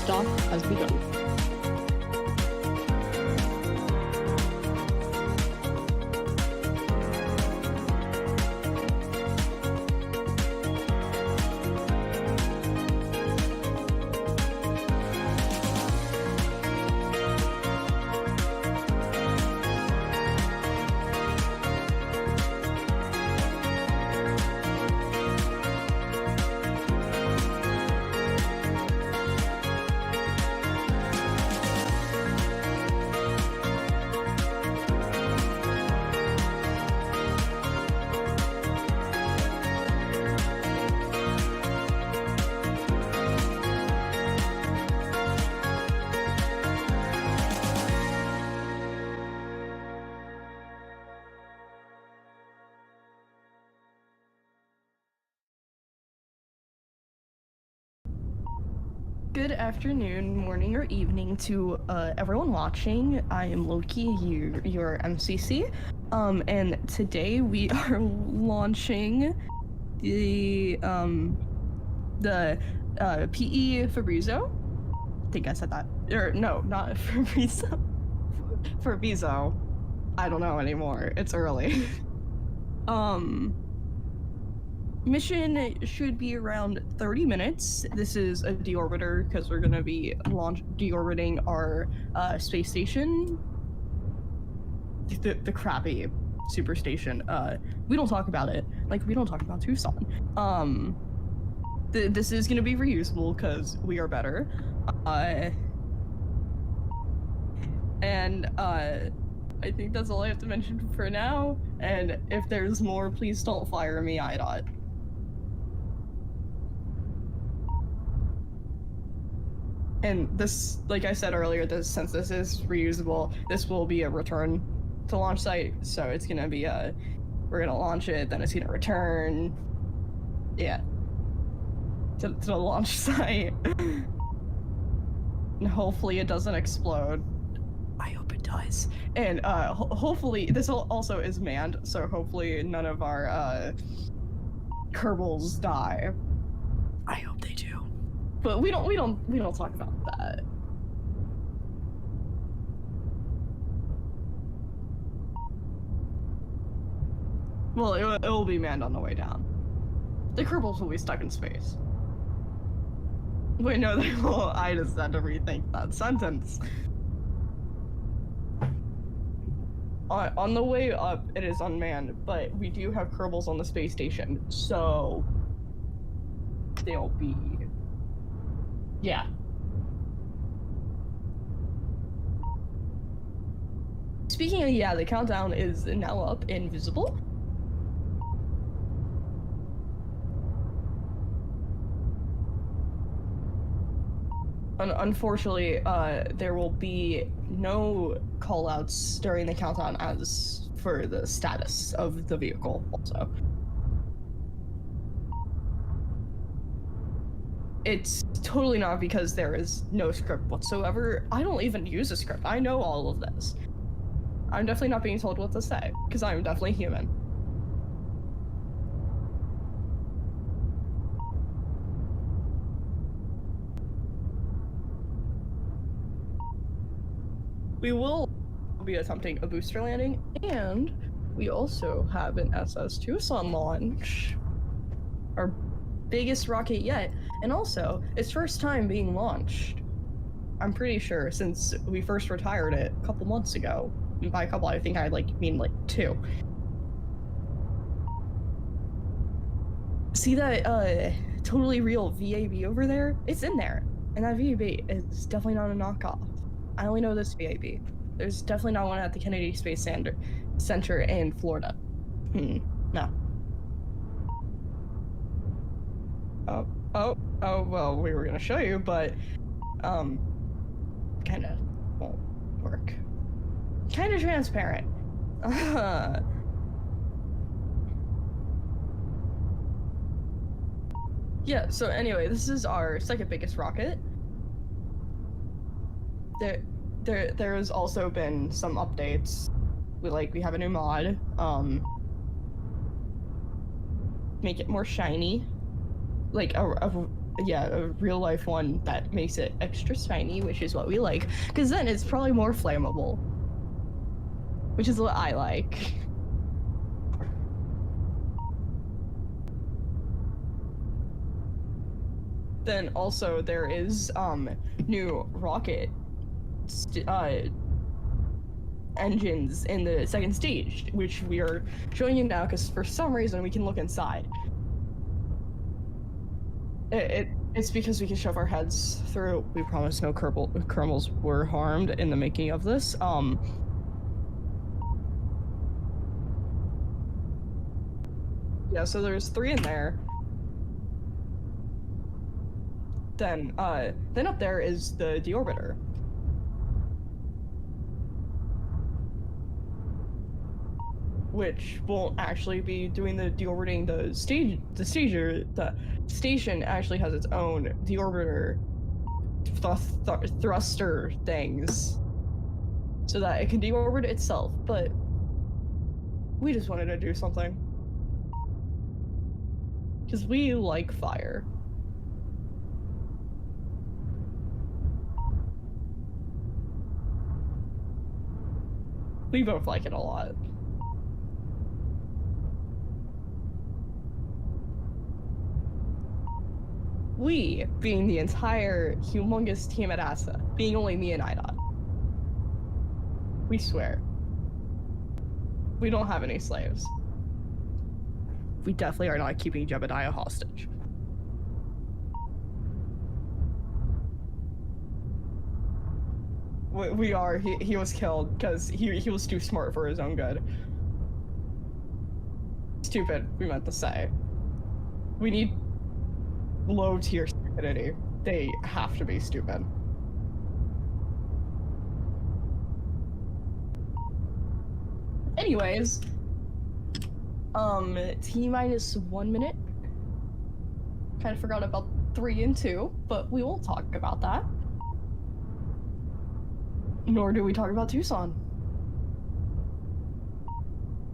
liftoff has begun. Good afternoon, morning, or evening to everyone watching. I am Loki, your MCC, and today we are launching the PE Fabrizio. I think I said that. Or no, not Fabrizio. Fabrizio. I don't know anymore. It's early. Mission should be around 30 minutes. This is a deorbiter because we're gonna be deorbiting our space station. The crappy SuperStation. We don't talk about it. Like, we don't talk about Tucson. This is gonna be reusable because we are better. I think that's all I have to mention for now. And if there's more, please don't fire me, IDOT. And this, like I said earlier, since this is reusable, this will be a return to launch site. So it's gonna be we're gonna launch it, then it's gonna return, yeah, to the launch site. And hopefully it doesn't explode. I hope it does. And hopefully this also is manned, so hopefully none of our Kerbals die. I hope they do. But we don't talk about that. Well, it will be manned on the way down. The Kerbals will be stuck in space. Wait, no, they will. I just had to rethink that sentence. On the way up, it is unmanned, but we do have Kerbals on the space station, so they'll be. Yeah. Speaking of, yeah, the countdown is now up and visible. Unfortunately, there will be no callouts during the countdown as for the status of the vehicle also. It's totally not because there is no script whatsoever. I don't even use a script. I know all of this. I'm definitely not being told what to say, because I'm definitely human. We will be attempting a booster landing, and we also have an SS Tucson launch. Our biggest rocket yet, and also its first time being launched. I'm pretty sure since we first retired it a couple months ago. And by a couple, I think I mean 2. See that totally real VAB over there? It's in there, and that VAB is definitely not a knockoff. I only know this VAB. There's definitely not one at the Kennedy Space Center in Florida. No. Oh, well, we were gonna show you, but, kinda won't work. Kinda transparent. Yeah, so anyway, this is our second biggest rocket. There has also been some updates. We have a new mod, make it more shiny. Like a a real life one that makes it extra shiny, which is what we like, because then it's probably more flammable, which is what I like. Then also there is new rocket engines in the second stage, which we are showing you now because for some reason we can look inside. It's because we can shove our heads through. We promise no kernels were harmed in the making of this. Yeah, so there's 3 in there. Then up there is the deorbiter. Which won't actually be doing the deorbiting. The station actually has its own deorbiter thruster things, so that it can deorbit itself. But we just wanted to do something because we like fire. We both like it a lot. We, being the entire humongous team at AAAA, being only me and IDOT, we swear, we don't have any slaves. We definitely are not keeping Jebediah hostage. We are. He was killed because he was too smart for his own good. Stupid, we meant to say. We need low tier stupidity. They have to be stupid. Anyways, T-minus 1 minute. Kind of forgot about 3 and 2, but we won't talk about that. Nor do we talk about Tucson.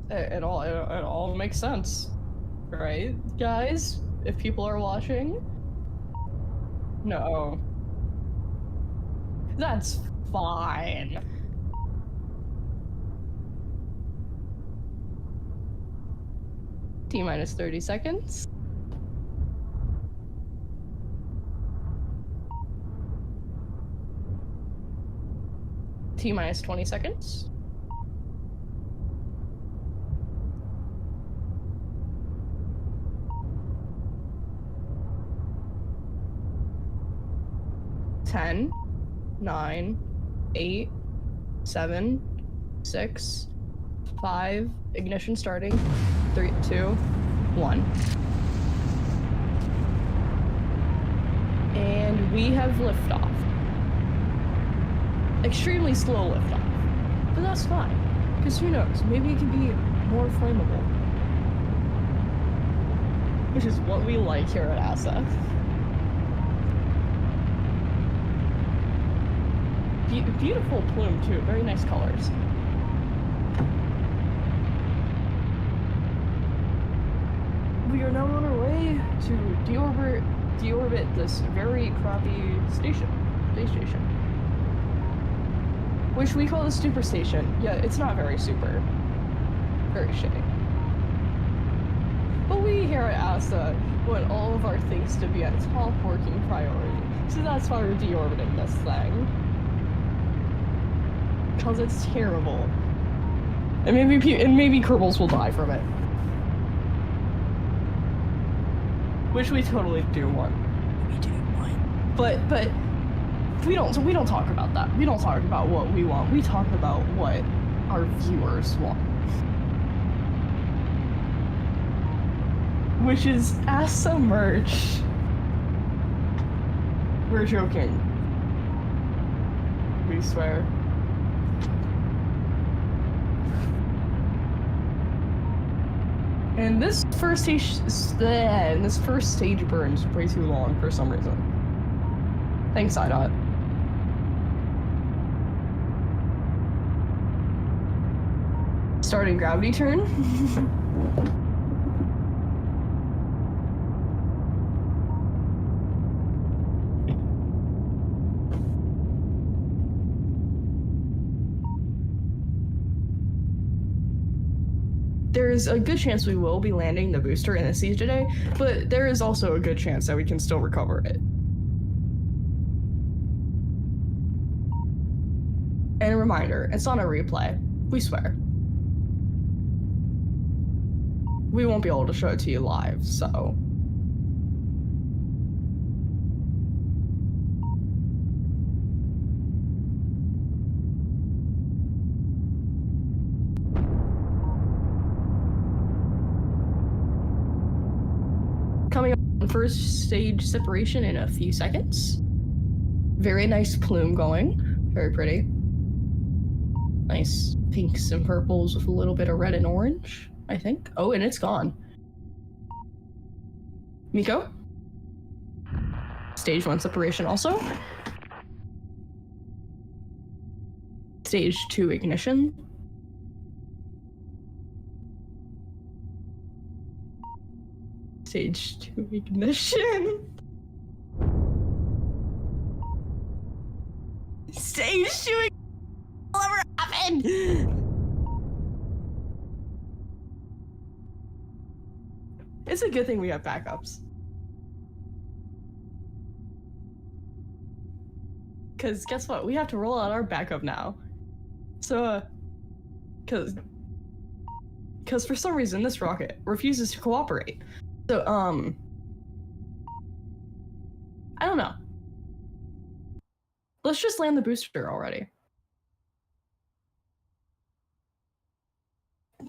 It all makes sense, right, guys? If people are watching? No. That's fine. T-minus 30 seconds. T-minus 20 seconds. Ten, 9, 8, 7, 6, 5, ignition starting, 3, 2, 1. And we have liftoff. Extremely slow liftoff, but that's fine, because who knows, maybe it can be more flammable. Which is what we like here at AAAA. Beautiful plume too, very nice colors. We are now on our way to deorbit this very crappy space station. Which we call the SuperStation. Yeah, it's not very super. Very shitty. But we here at AAAA want all of our things to be a top working priority. So that's why we're deorbiting this thing. Because it's terrible. And maybe Kerbals will die from it. Which we totally do want. We do want. But we don't talk about that. We don't talk about what we want. We talk about what our viewers want. Which is AAAA merch. We're joking. We swear. And this first stage burns way too long for some reason. Thanks, IDOT. Starting gravity turn. there's a good chance we will be landing the booster in the sea today, but there is also a good chance that we can still recover it. And a reminder, it's on a replay. We swear. We won't be able to show it to you live, so... Coming up on first stage separation in a few seconds. Very nice plume going. Very pretty. Nice pinks and purples with a little bit of red and orange, I think. Oh, and it's gone. Miko? Stage 1 separation also. Stage 2 ignition. Stage 2 ignition. Stage 2 ignition. Will ever happen. It's a good thing we have backups. Because guess what? We have to roll out our backup now. So, because for some reason this rocket refuses to cooperate. So, I don't know. Let's just land the booster already.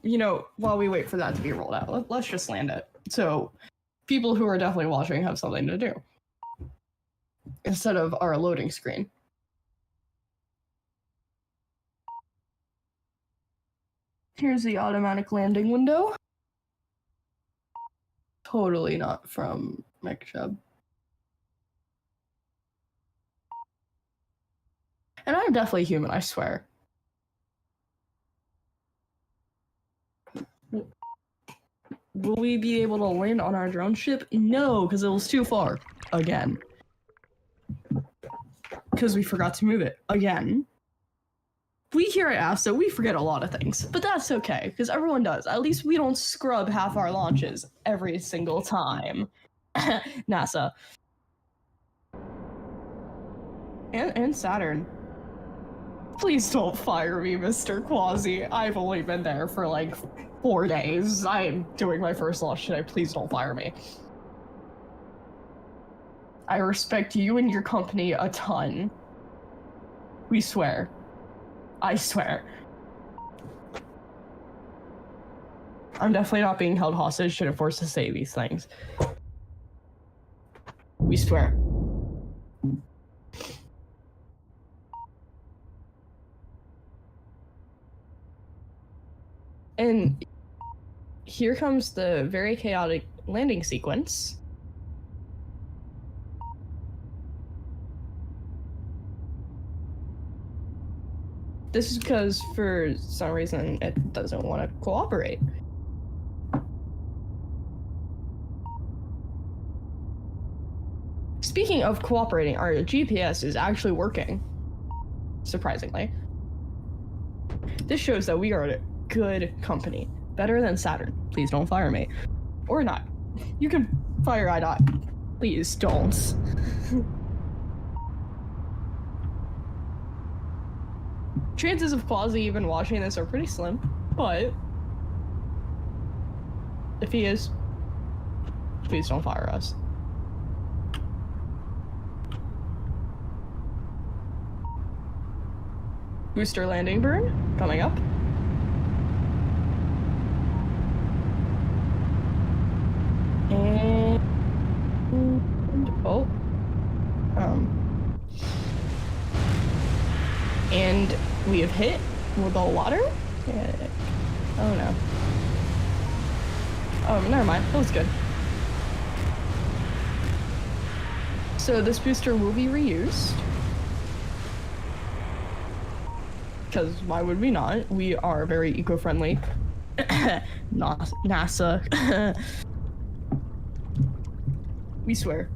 You know, while we wait for that to be rolled out, let's just land it. So, people who are definitely watching have something to do. Instead of our loading screen. Here's the automatic landing window. Totally not from MechChub. And I'm definitely human, I swear. Will we be able to land on our drone ship? No, because it was too far. Again. Because we forgot to move it. Again. We here at ASTA, we forget a lot of things. But that's okay, because everyone does. At least we don't scrub half our launches every single time. NASA. And Saturn. Please don't fire me, Mr. Quasi. I've only been there for like 4 days. I'm doing my first launch today. Please don't fire me. I respect you and your company a ton. We swear. I swear. I'm definitely not being held hostage and forced to say these things. We swear. And here comes the very chaotic landing sequence. This is because, for some reason, it doesn't want to cooperate. Speaking of cooperating, our GPS is actually working. Surprisingly. This shows that we are a good company. Better than Saturn. Please don't fire me. Or not. You can fire IDOT. Please don't. Chances of Quasi even watching this are pretty slim, but if he is, please don't fire us. Booster landing burn coming up. And oh, and we have hit with the water. Oh no. Oh, never mind. That was good. So this booster will be reused. Because why would we not? We are very eco-friendly. NASA. We swear.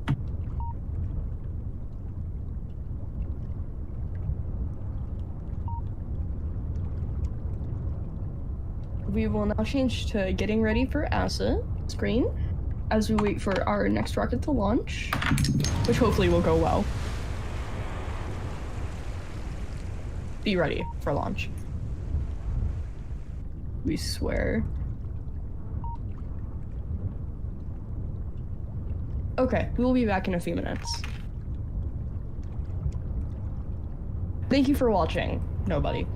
we will now change to getting ready for AAAAA screen as we wait for our next rocket to launch, which hopefully will go well. Be ready for launch. We swear. Okay, we'll be back in a few minutes. Thank you for watching, nobody.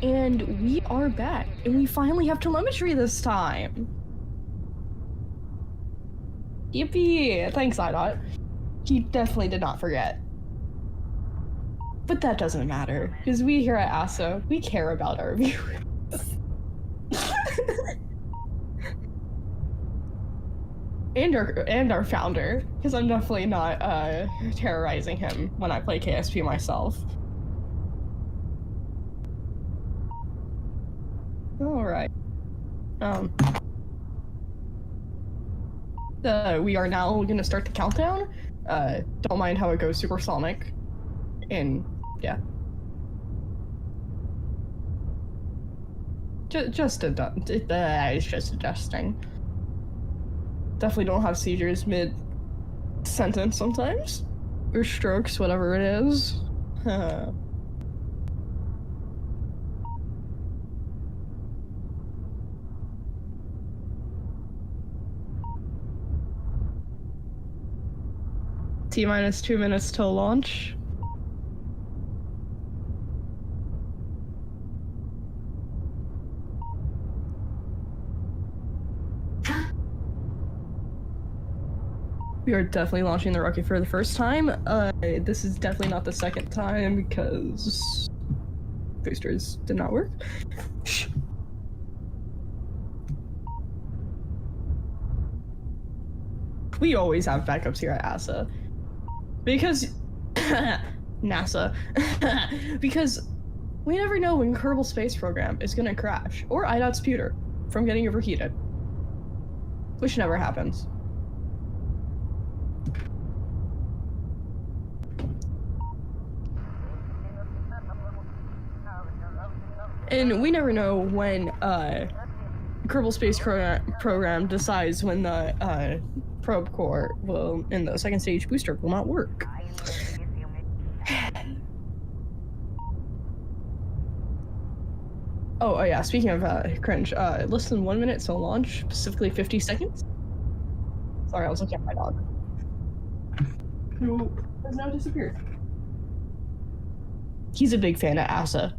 And we are back, and we finally have telemetry this time. Yippee! Thanks, iDot. He definitely did not forget. But that doesn't matter, because we here at AAAAA, we care about our viewers. and our founder, because I'm definitely not terrorizing him when I play KSP myself. Alright. We are now gonna start the countdown. Don't mind how it goes supersonic. And yeah. It's just adjusting. Definitely don't have seizures mid-sentence sometimes. Or strokes, whatever it is. T-minus 2 minutes till launch. We are definitely launching the rocket for the first time. This is definitely not the second time because boosters did not work. We always have backups here at AAAAA. Because NASA. Because we never know when Kerbal Space Program is gonna crash, or IDOT's pewter from getting overheated. Which never happens. And we never know when Kerbal Space Program decides when the probe core will, in the second stage booster, will not work. Oh yeah, speaking of cringe, less than 1 minute till launch, specifically 50 seconds. Sorry, I was looking at my dog. Who has now disappeared. He's a big fan of AAAAA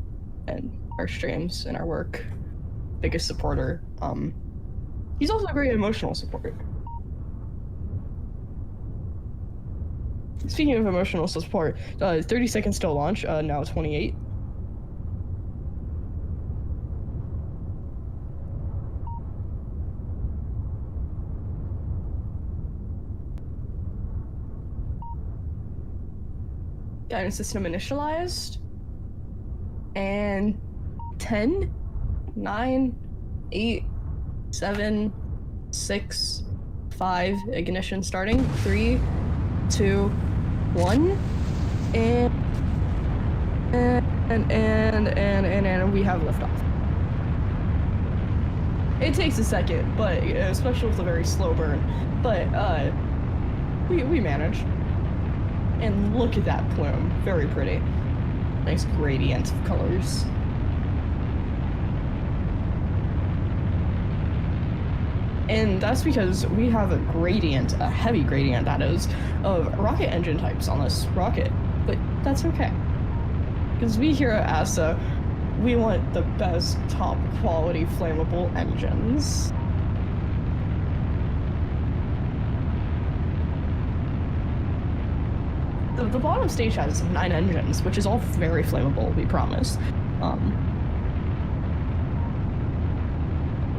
and our streams and our work. Biggest supporter. He's also a very emotional support. Speaking of emotional support, 30 seconds till launch, now 28. Guidance system initialized. And 10, 9, 8, 7, 6, 5, ignition starting. 3, 2, 1, and we have liftoff. It takes a second, but especially with a very slow burn. But we managed. And look at that plume, very pretty. Nice gradient of colors. And that's because we have a gradient, a heavy gradient that is, of rocket engine types on this rocket. But that's okay. Because we here at AAAAA, we want the best top quality flammable engines. The bottom stage has 9 engines, which is all very flammable, we promise.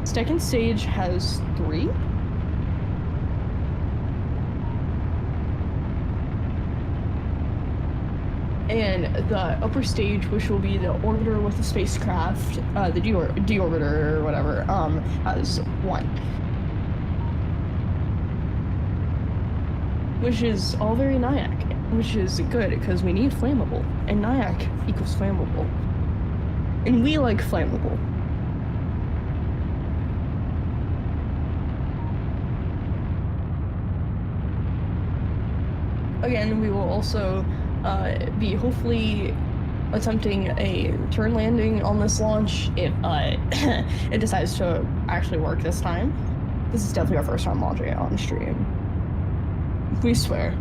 Second stage has 3. And the upper stage, which will be the orbiter with the spacecraft, the deorbiter or whatever, has 1. Which is all very NIAC, which is good because we need flammable, and NIAC equals flammable. And we like flammable. Again, we will also be hopefully attempting a return landing on this launch if it decides to actually work this time. This is definitely our first time launching it on stream. We swear.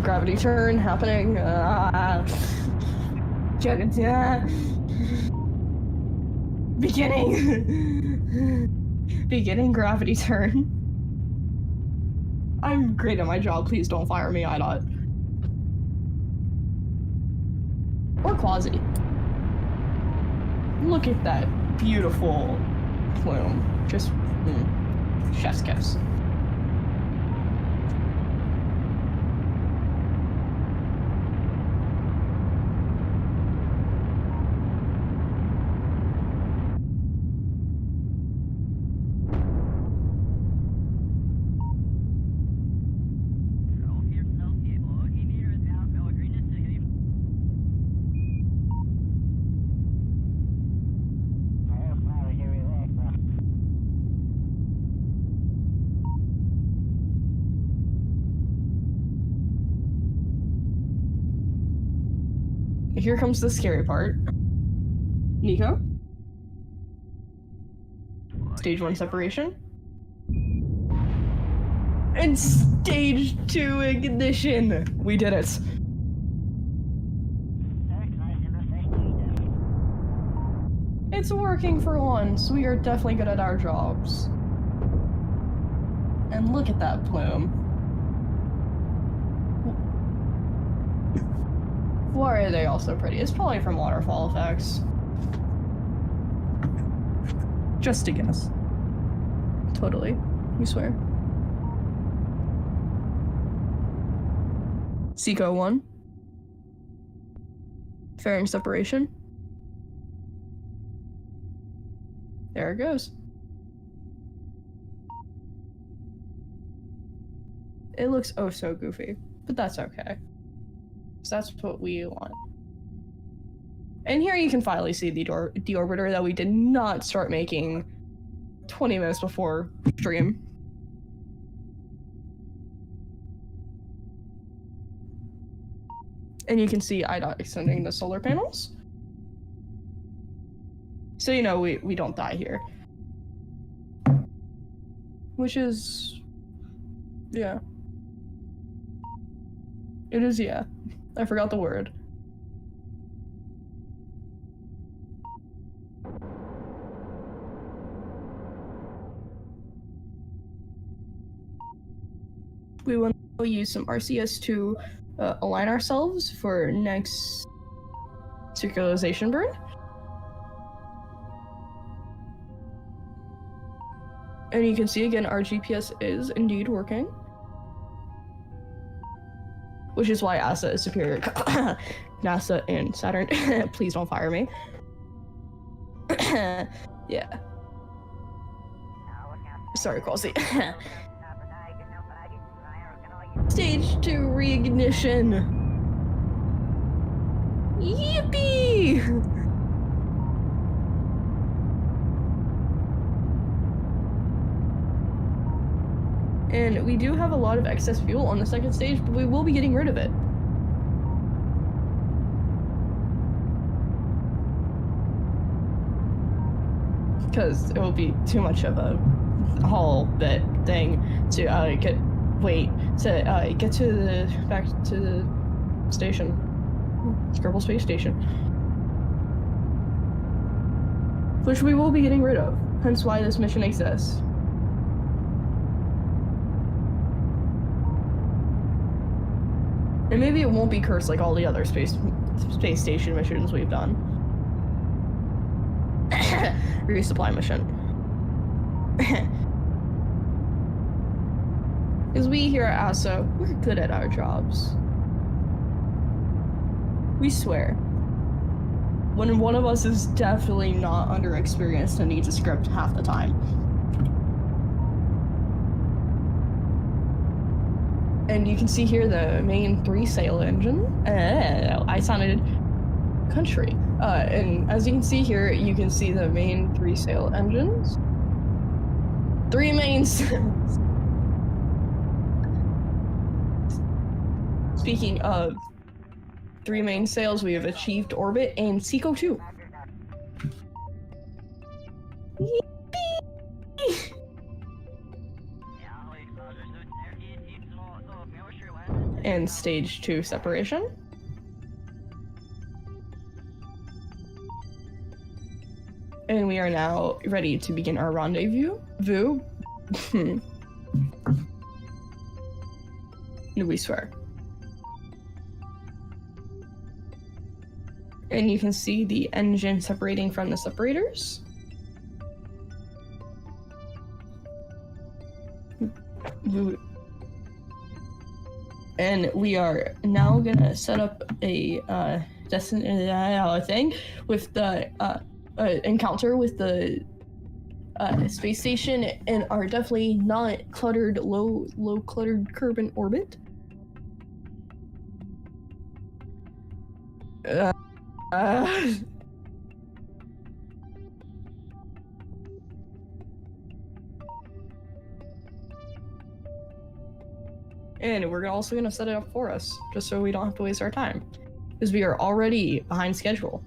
Gravity turn happening. Beginning gravity turn. I'm great at my job. Please don't fire me, IDOT. Or Quasi. Look at that beautiful plume. Just chef's kiss. here comes the scary part. Nico? Stage 1 separation. And stage 2 ignition! We did it. It's working for once. We are definitely good at our jobs. And look at that plume. Why are they all so pretty? It's probably from waterfall effects. Just a guess. Totally. We swear. Seco 1. Fairing separation. There it goes. It looks oh so goofy, but that's okay. So that's what we want. And here you can finally see the deorbiter that we did not start making 20 minutes before stream. And you can see IDOT extending the solar panels. So you know we don't die here. Which is... yeah. It is, yeah. I forgot the word. We will now use some RCS to align ourselves for next circularization burn. And you can see again our GPS is indeed working. Which is why AAAAA is superior. NASA and Saturn, please don't fire me. Yeah. Sorry, Quasi. Stage 2 reignition. Yippee! And we do have a lot of excess fuel on the second stage, but we will be getting rid of it. Because it will be too much of a haul bit thing to get to the back to the station, Kerbal Space Station, which we will be getting rid of. Hence why this mission exists. And maybe it won't be cursed like all the other space station missions we've done. Resupply mission. Because we here at AAAAA, we're good at our jobs. We swear. When one of us is definitely not underexperienced and needs a script half the time. And you can see here the main 3-sail engine. I sounded country. And as you can see here, you can see the main 3-sail engines. 3 main sails. Speaking of 3 main sails, we have achieved orbit and Seco 2. And stage 2 separation. And we are now ready to begin our rendezvous. We swear. And you can see the engine separating from the separators. And we are now gonna set up a thing with the encounter with the space station and our definitely not cluttered, low cluttered Kerbin orbit. And we're also gonna set it up for us, just so we don't have to waste our time. because we are already behind schedule.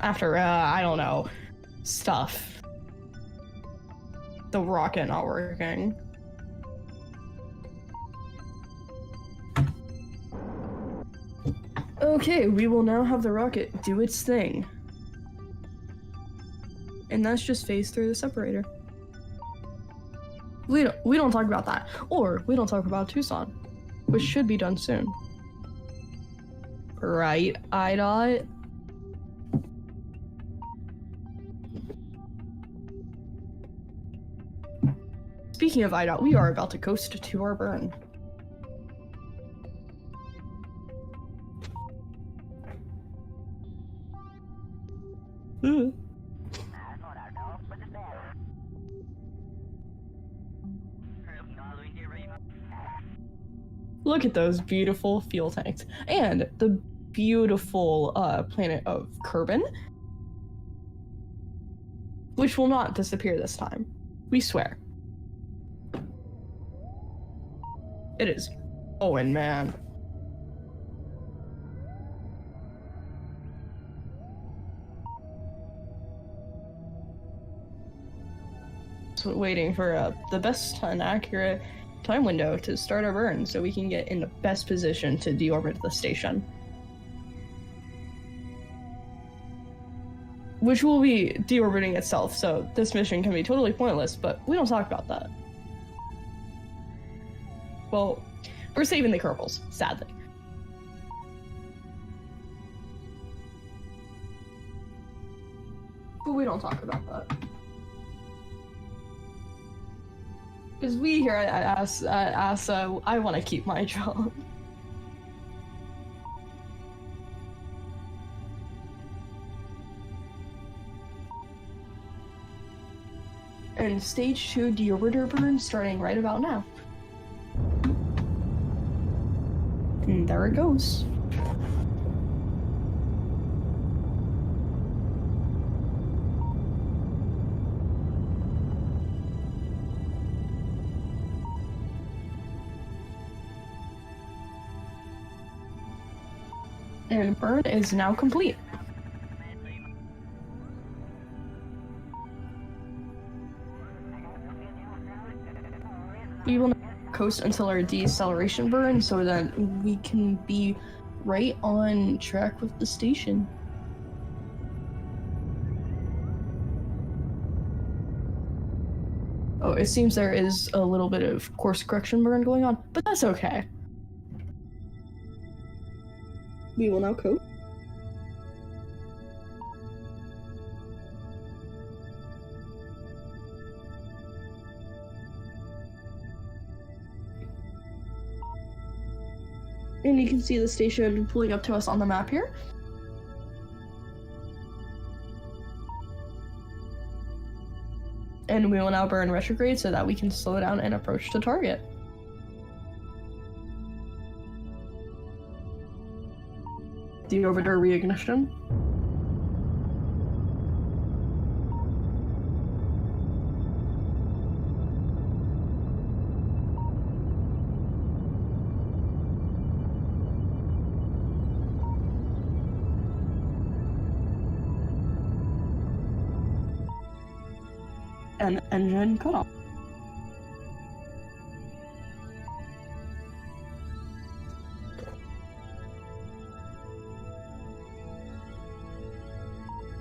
After, I don't know, stuff. The rocket not working. Okay, we will now have the rocket do its thing. And that's just phase through the separator. We don't talk about that. Or we don't talk about Tucson, which should be done soon. Right, IDOT? Speaking of IDOT, we are about to coast to our burn. Look at those beautiful fuel tanks. And the beautiful planet of Kerbin, which will not disappear this time. We swear. It is Owen, man. So waiting for the best and accurate time window to start our burn so we can get in the best position to deorbit the station. Which will be deorbiting itself, so this mission can be totally pointless, but we don't talk about that. Well, we're saving the Kerbals, sadly. But we don't talk about that. Because we here at AAAAAAA, I want to keep my job. And stage 2 deorbiter burn starting right about now. And there it goes. And burn is now complete. We will coast until our deceleration burn so that we can be right on track with the station. Oh, it seems there is a little bit of course correction burn going on, but that's okay. We will now coast. And you can see the station pulling up to us on the map here. And we will now burn retrograde so that we can slow down and approach the target. Deorbiter reignition. And engine cutoff.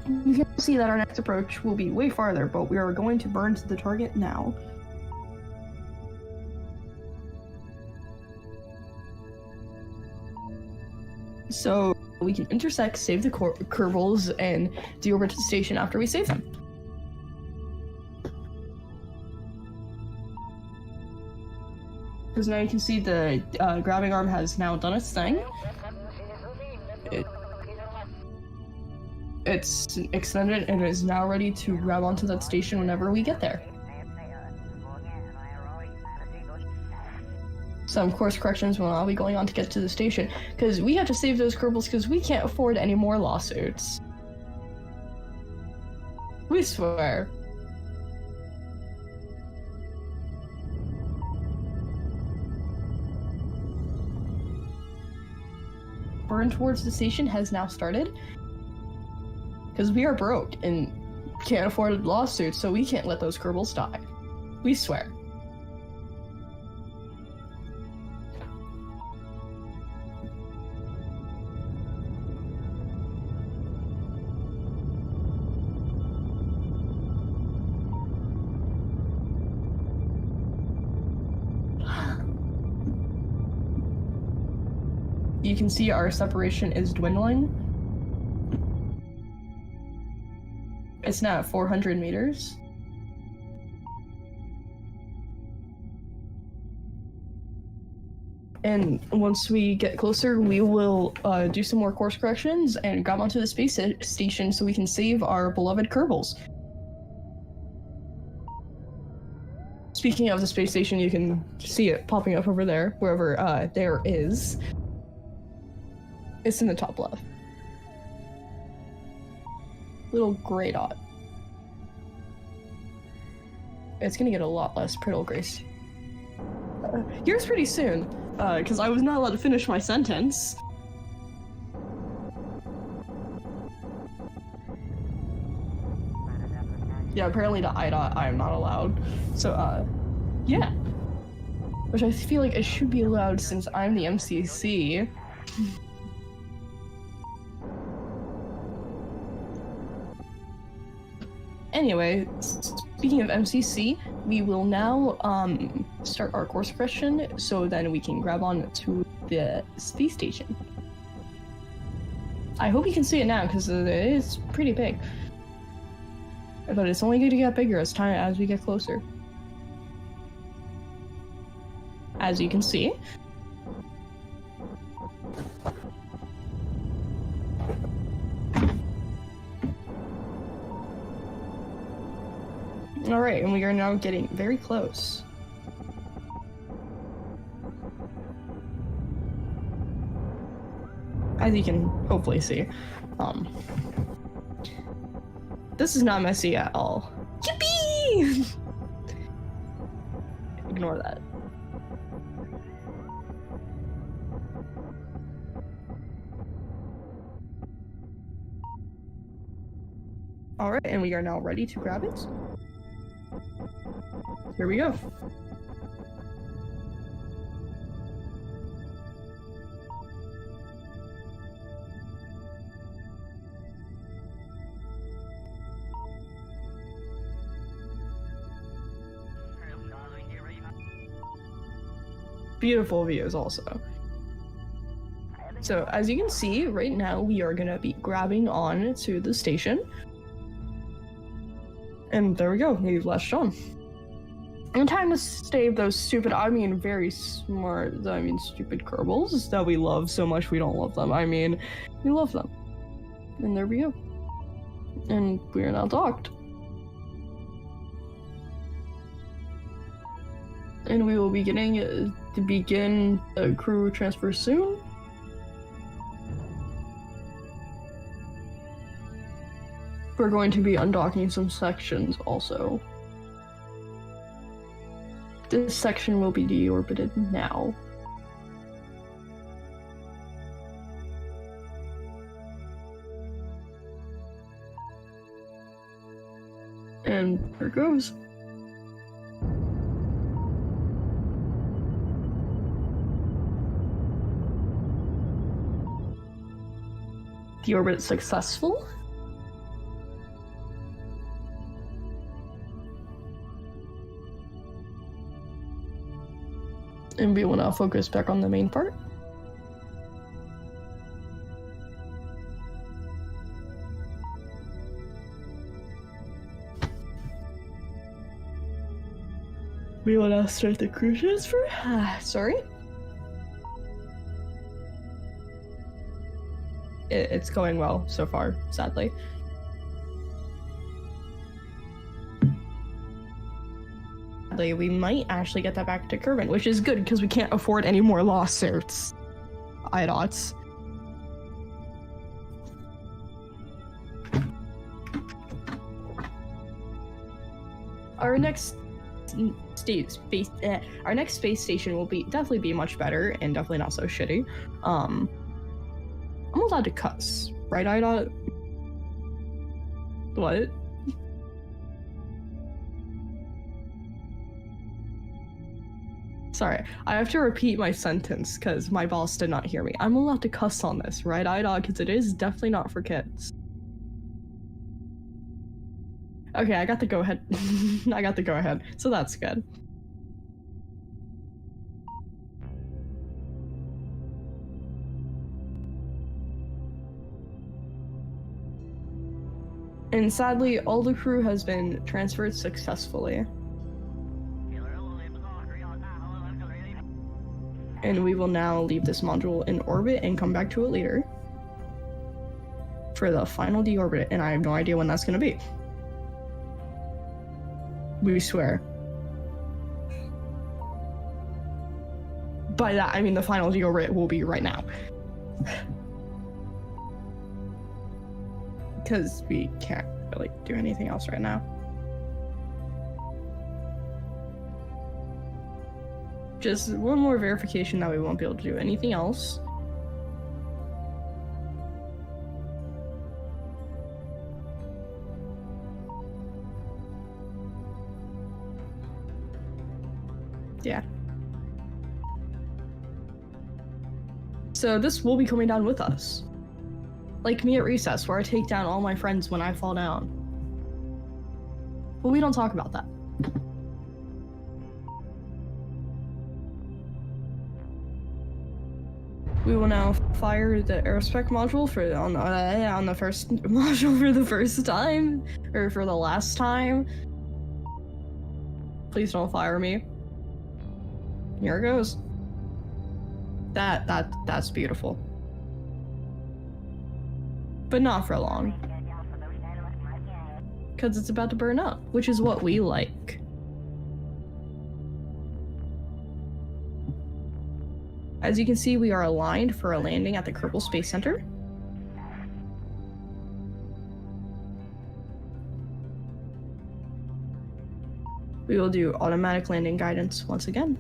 You can see that our next approach will be way farther, but we are going to burn to the target now. So we can intersect, save the Kerbals, and deorbit the station after we save them. Because now you can see the grabbing arm has now done its thing. It's extended and is now ready to grab onto that station whenever we get there. Some course corrections will now be going on to get to the station, because we have to save those Kerbals because we can't afford any more lawsuits. We swear. burn towards the station has now started. Because we are broke and can't afford lawsuits, so we can't let those Kerbals die. We swear. You can see our separation is dwindling. It's now at 400 meters. And once we get closer, we will do some more course corrections and grab onto the space station so we can save our beloved Kerbals. Speaking of the space station, you can see it popping up over there, wherever there is. It's in the top left. Little gray dot. It's gonna get a lot less brittle, Grace. Yours pretty soon, because I was not allowed to finish my sentence. Yeah, apparently to IDOT I am not allowed. So, yeah. Which I feel like I should be allowed since I'm the MCC. Anyway, speaking of MCC, we will now start our course correction so then we can grab on to the space station. I hope you can see it now because it is pretty big. But it's only going to get bigger as we get closer. As you can see. Alright, and we are now getting very close. As you can hopefully see. This is not messy at all. Yippee! Ignore that. Alright, and we are now ready to grab it. Here we go. Beautiful views also. So as you can see, right now we are gonna be grabbing on to the station. And there we go, we've latched on. And time to save those stupid, I mean very smart, I mean stupid Kerbals that we love so much we don't love them. I mean, we love them. And there we go. And we are now docked. And we will be getting to begin the crew transfer soon. We're going to be undocking some sections also. This section will be deorbited now. And there it goes. Deorbit successful. And we will now focus back on the main part. We will now start the crew transfer. Sorry. It's going well so far, sadly. We might actually get that back to Kerbin, which is good because we can't afford any more lawsuits. IDOTs. Our next space station will definitely be much better and definitely not so shitty. allowed to cuss, right, Ida? What? Sorry, I have to repeat my sentence because my boss did not hear me. I'm allowed to cuss on this, right, Ida? Because it is definitely not for kids. Okay, I got the go-ahead. I got the go-ahead, so that's good. And sadly, all the crew has been transferred successfully. And we will now leave this module in orbit and come back to it later for the final deorbit, and I have no idea when that's going to be. We swear. By that, I mean the final deorbit will be right now. Because we can't really do anything else right now. Just one more verification that we won't be able to do anything else. Yeah. So this will be coming down with us. Like me at recess, where I take down all my friends when I fall down. But we don't talk about that. We will now fire the aerospec module for on the first module for the first time, or for the last time. Please don't fire me. Here it goes. That's beautiful. But not for long. Because it's about to burn up, which is what we like. As you can see, we are aligned for a landing at the Kerbal Space Center. We will do automatic landing guidance once again.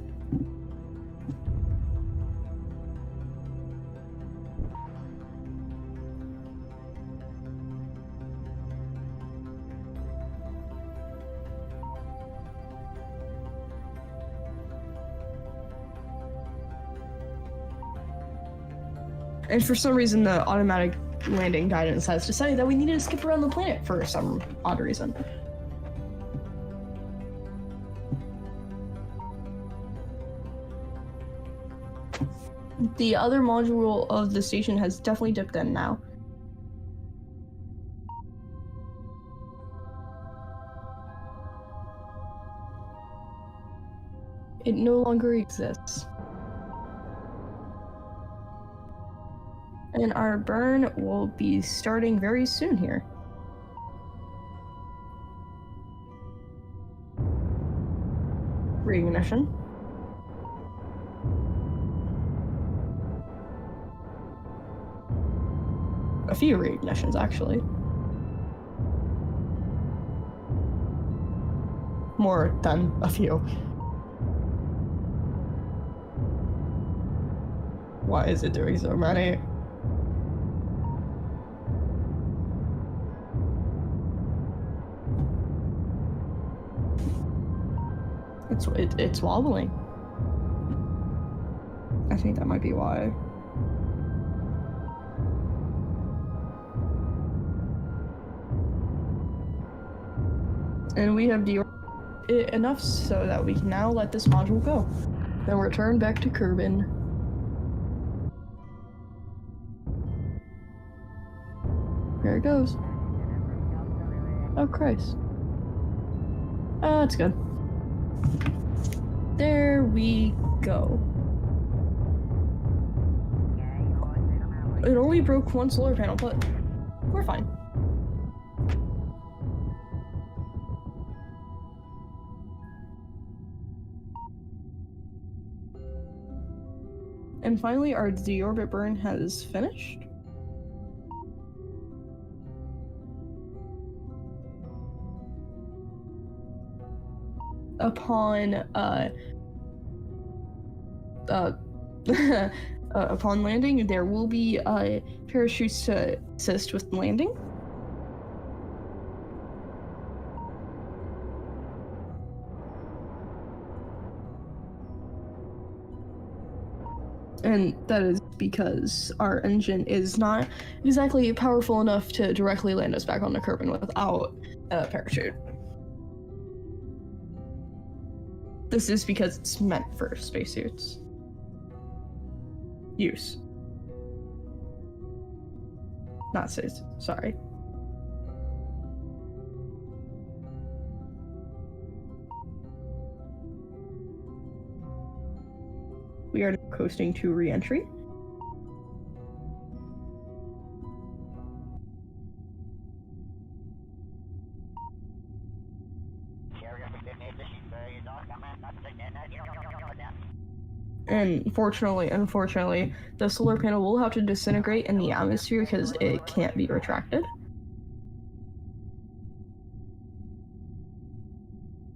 And for some reason, the automatic landing guidance has decided that we needed to skip around the planet for some odd reason. The other module of the station has definitely dipped in now. It no longer exists. And our burn will be starting very soon here. Reignition. A few reignitions, actually. More than a few. Why is it doing so many? It's wobbling. I think that might be why. And we have deorbited it enough so that we can now let this module go. Then return back to Kerbin. Here it goes. Oh Christ. That's good. There we go. It only broke one solar panel, but we're fine. And finally, our deorbit burn has finished. Upon Upon landing, there will be parachutes to assist with landing. And that is because our engine is not exactly powerful enough to directly land us back on the Kerbin without a parachute. This is because it's meant for spacesuits use. Not space, sorry. We are coasting to re-entry. And unfortunately, the solar panel will have to disintegrate in the atmosphere because it can't be retracted.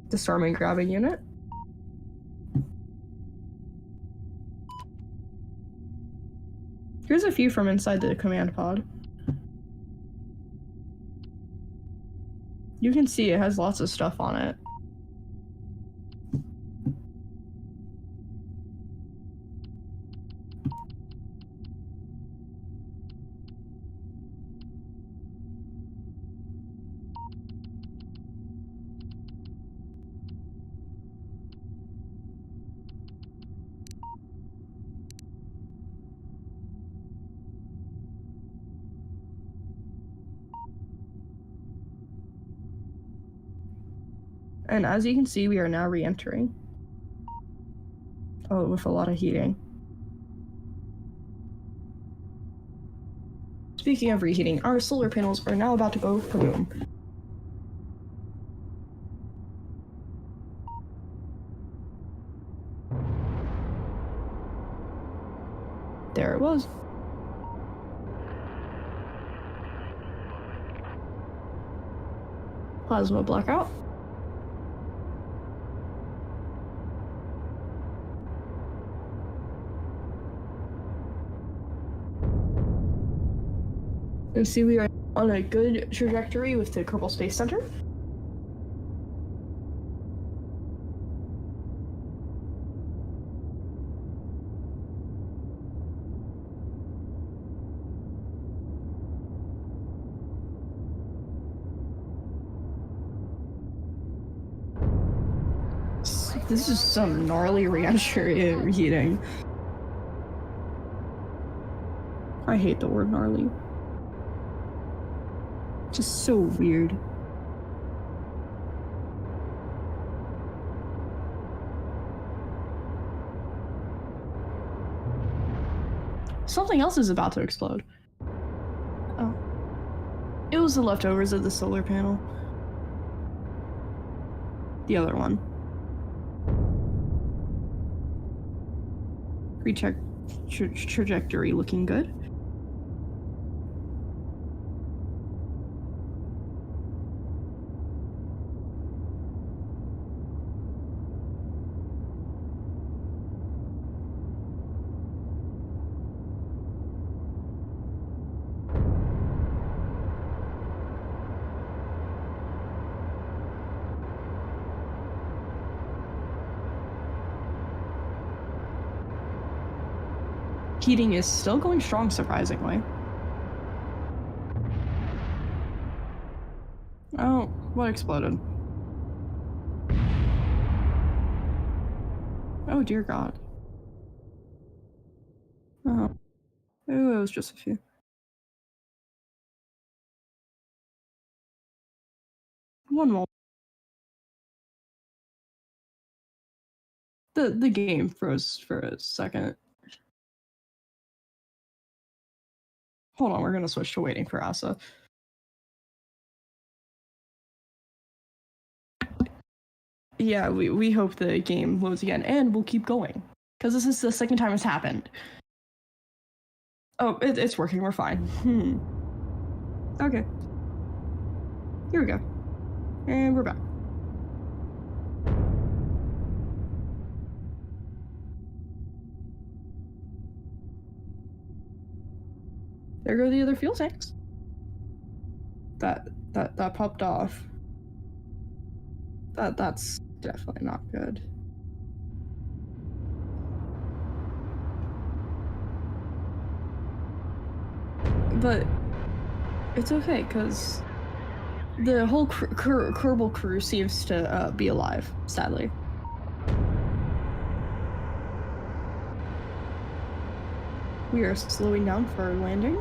Disarming grabbing unit. Here's a view from inside the command pod. You can see it has lots of stuff on it. And as you can see, we are now re-entering. Oh, with a lot of heating. Speaking of reheating, our solar panels are now about to go boom. There it was. Plasma blackout. You see we are on a good trajectory with the Kerbal Space Center. This is some gnarly re-entry reheating. I hate the word gnarly. Just so weird. Something else is about to explode. Oh. It was the leftovers of the solar panel. The other one. Recheck trajectory looking good. Heating is still going strong, surprisingly. Oh, what exploded? Oh, dear God. Oh. Oh, it was just a few. One more. The game froze for a second. Hold on, we're gonna switch to waiting for AAAA. Yeah, we hope the game loads again, and we'll keep going. Because this is the second time it's happened. Oh, it's working, we're fine. Okay. Here we go. And we're back. There go the other fuel tanks. That popped off. That's definitely not good. But it's okay, because the whole Kerbal crew seems to be alive, sadly. We are slowing down for our landing.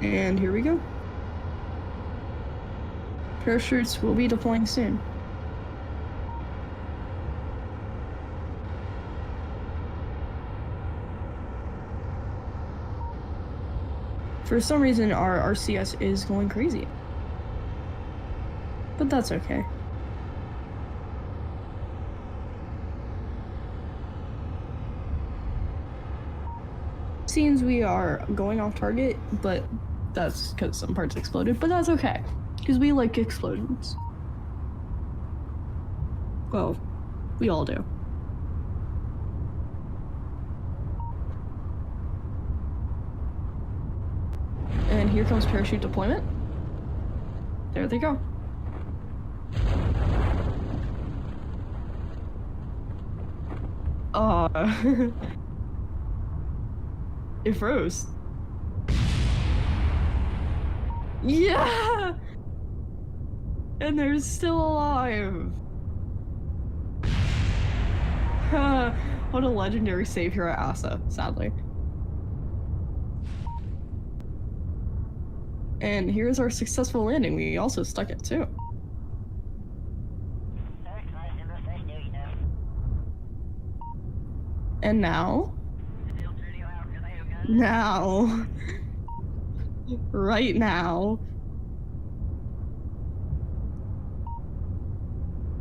And here we go. Parachutes will be deploying soon. For some reason, our RCS is going crazy. But that's okay. Seems we are going off target, but that's because some parts exploded, but that's okay, because we like explosions. Well, we all do. And here comes parachute deployment. There they go. It froze. Yeah! And they're still alive. What a legendary save here at AAAAA, sadly. And here's our successful landing. We also stuck it too. And now, right now,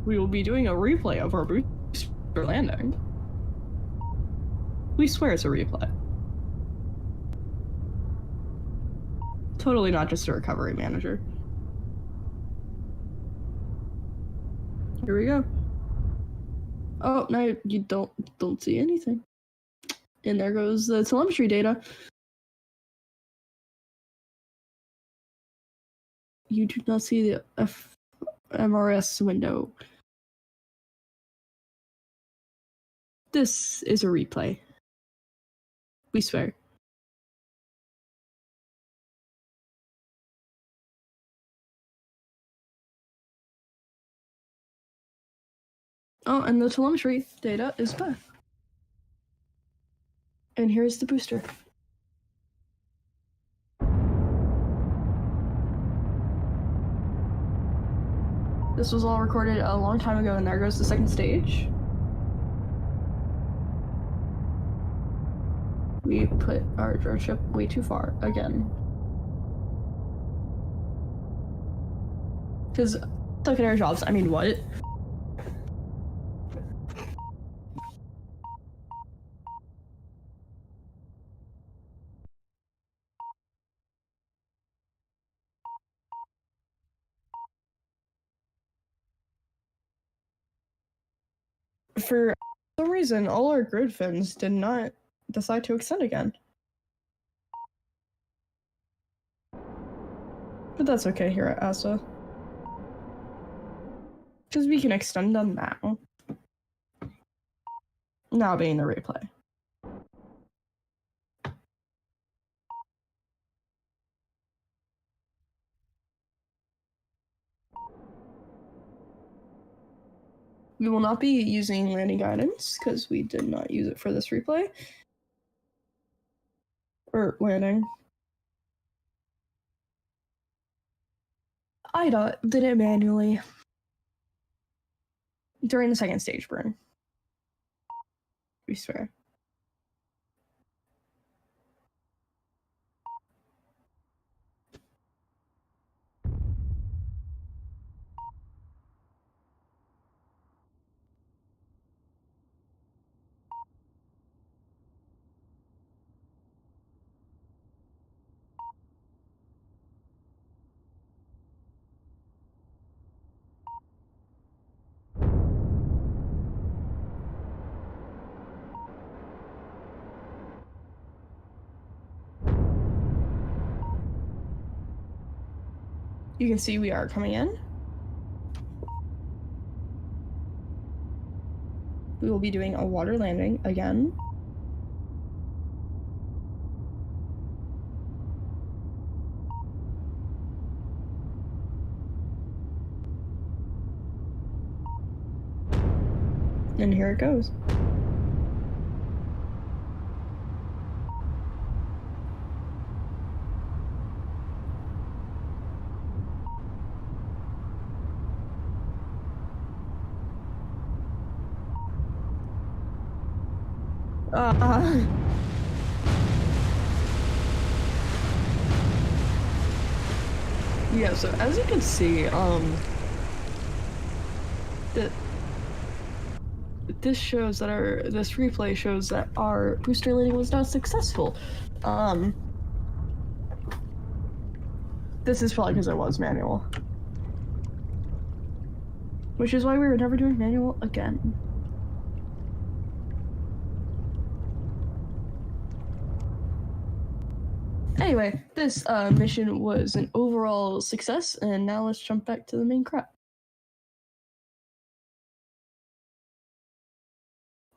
we will be doing a replay of our booster landing. We swear it's a replay. Totally not just a recovery manager. Here we go. Oh, no, you don't see anything. And there goes the telemetry data. You do not see the MRS window. This is a replay. We swear. Oh, and the telemetry data is back. And here's the booster. This was all recorded a long time ago, and there goes the second stage. We put our ship way too far again. Because secondary jobs, I mean, what? For some reason, all our grid fins did not decide to extend again. But that's okay here at AAAAA. Because we can extend them now. Now being the replay. We will not be using landing guidance because we did not use it for this replay. Or landing. IDOT did it manually during the second stage burn. We swear. You can see we are coming in. We will be doing a water landing again. And here it goes. Yeah, so as you can see, this replay shows that our booster landing was not successful. This is probably because it was manual. Which is why we were never doing manual again. Anyway, this mission was an overall success, and now let's jump back to the main crap.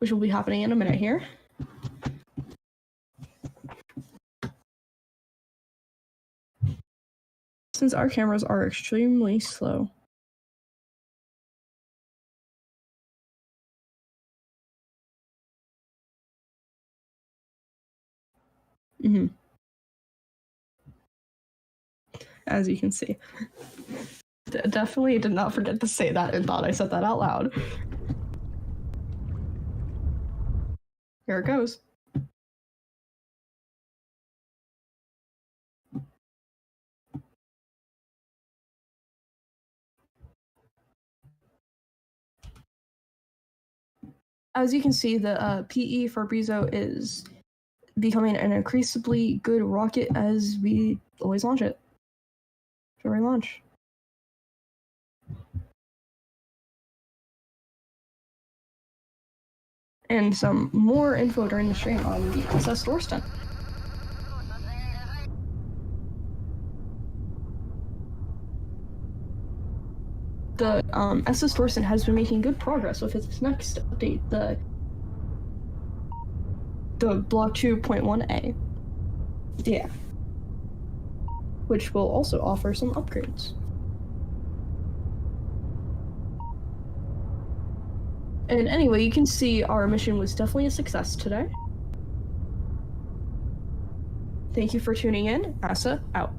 Which will be happening in a minute here. Since our cameras are extremely slow. As you can see. Definitely did not forget to say that and thought I said that out loud. Here it goes. As you can see, the PE for Brizo is becoming an increasingly good rocket as we always launch it. So we launch. And some more info during the stream on the SS Thorsten. The SS Thorsten has been making good progress with its next update, the Block 2.1A. Yeah. Which will also offer some upgrades. And anyway, you can see our mission was definitely a success today. Thank you for tuning in. AAAAAAAAA out.